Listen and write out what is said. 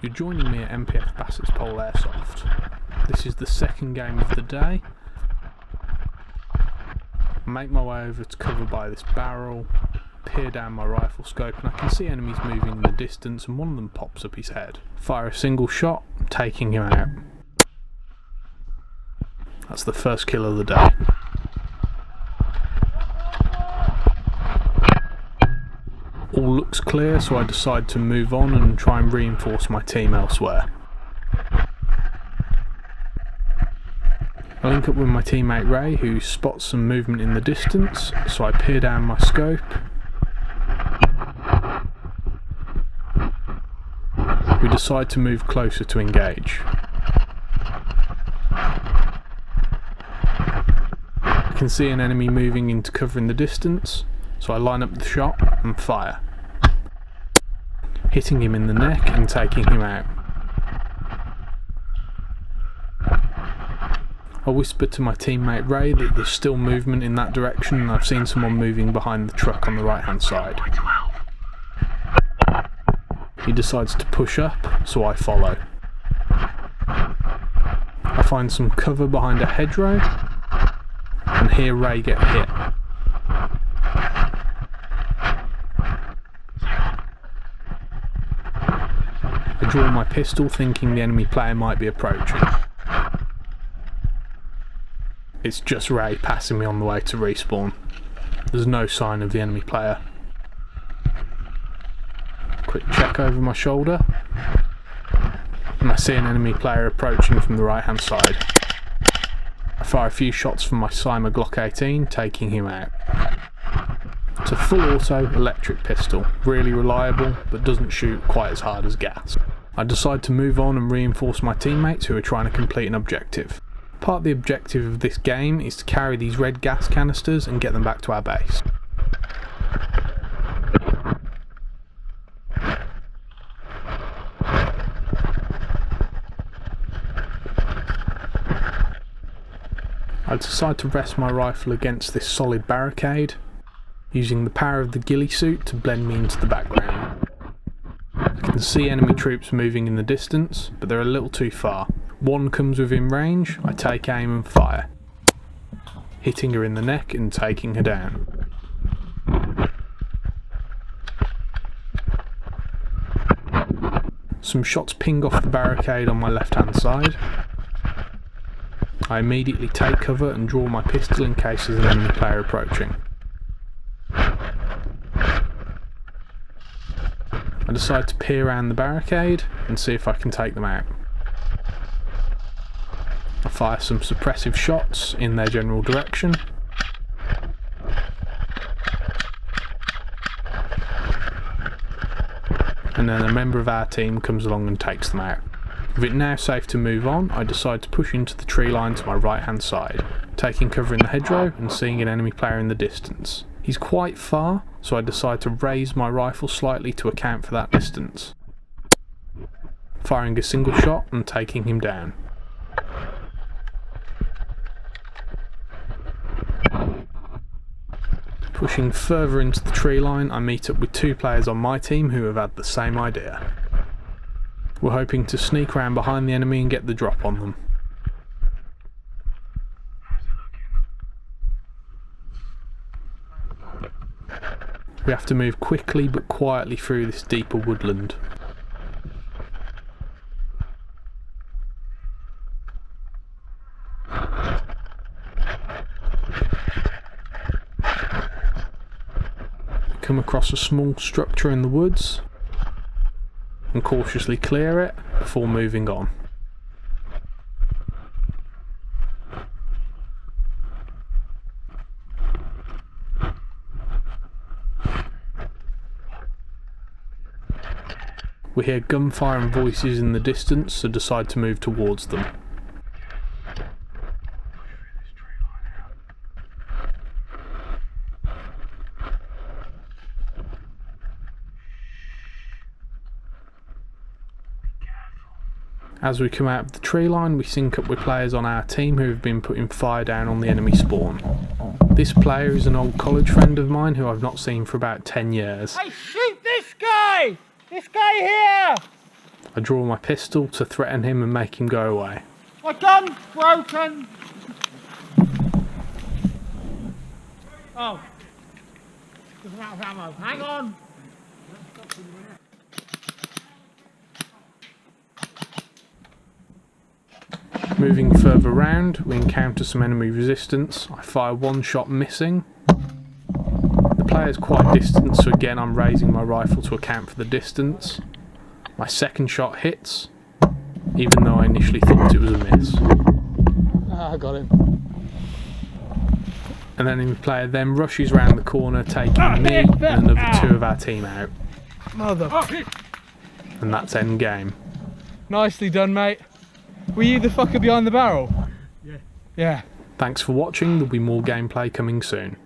You're joining me at NPF Bassets Pole Airsoft. This is the second game of the day. I make my way over to cover by this barrel, peer down my rifle scope, and I can see enemies moving in the distance, and one of them pops up his head. Fire a single shot, taking him out. That's the first kill of the day. All looks clear, so I decide to move on and try and reinforce my team elsewhere. I link up with my teammate Ray, who spots some movement in the distance, so I peer down my scope. We decide to move closer to engage. I can see an enemy moving into cover in the distance, so I line up the shot and fire, hitting him in the neck and taking him out. I whisper to my teammate Ray that there's still movement in that direction, and I've seen someone moving behind the truck on the right hand side. He decides to push up, so I follow. I find some cover behind a hedgerow and hear Ray get hit. I draw my pistol, thinking the enemy player might be approaching. It's just Ray passing me on the way to respawn. There's no sign of the enemy player. Quick check over my shoulder, and I see an enemy player approaching from the right hand side. I fire a few shots from my CYMA Glock 18, taking him out. It's a full auto electric pistol, really reliable, but doesn't shoot quite as hard as gas. I decide to move on and reinforce my teammates who are trying to complete an objective. Part of the objective of this game is to carry these red gas canisters and get them back to our base. I decide to rest my rifle against this solid barricade, using the power of the ghillie suit to blend me into the background. I can see enemy troops moving in the distance, but they're a little too far. One comes within range, I take aim and fire, hitting her in the neck and taking her down. Some shots ping off the barricade on my left hand side. I immediately take cover and draw my pistol in case there's an enemy player approaching. I decide to peer around the barricade and see if I can take them out. I fire some suppressive shots in their general direction. And then a member of our team comes along and takes them out. With it now safe to move on, I decide to push into the tree line to my right hand side, taking cover in the hedgerow and seeing an enemy player in the distance. He's quite far, so I decide to raise my rifle slightly to account for that distance, firing a single shot and taking him down. Pushing further into the tree line, I meet up with two players on my team who have had the same idea. We're hoping to sneak around behind the enemy and get the drop on them. We have to move quickly but quietly through this deeper woodland. We come across a small structure in the woods and cautiously clear it before moving on. We hear gunfire and voices in the distance, so decide to move towards them. As we come out of the tree line, we sync up with players on our team who have been putting fire down on the enemy spawn. This player is an old college friend of mine who I've not seen for about 10 years. Hey, shoot this guy! This guy here! I draw my pistol to threaten him and make him go away. My gun's broken! Oh. Just out of ammo. Hang on! Moving further round, we encounter some enemy resistance. I fire one shot missing. The player's quite distant, so again I'm raising my rifle to account for the distance. My second shot hits, even though I initially thought it was a miss. Ah, I got him. An enemy player then rushes round the corner, taking me and another 2 of our team out. Mother. And that's endgame. Nicely done, mate. Were you the fucker behind the barrel? Yeah. Yeah. Thanks for watching, there'll be more gameplay coming soon.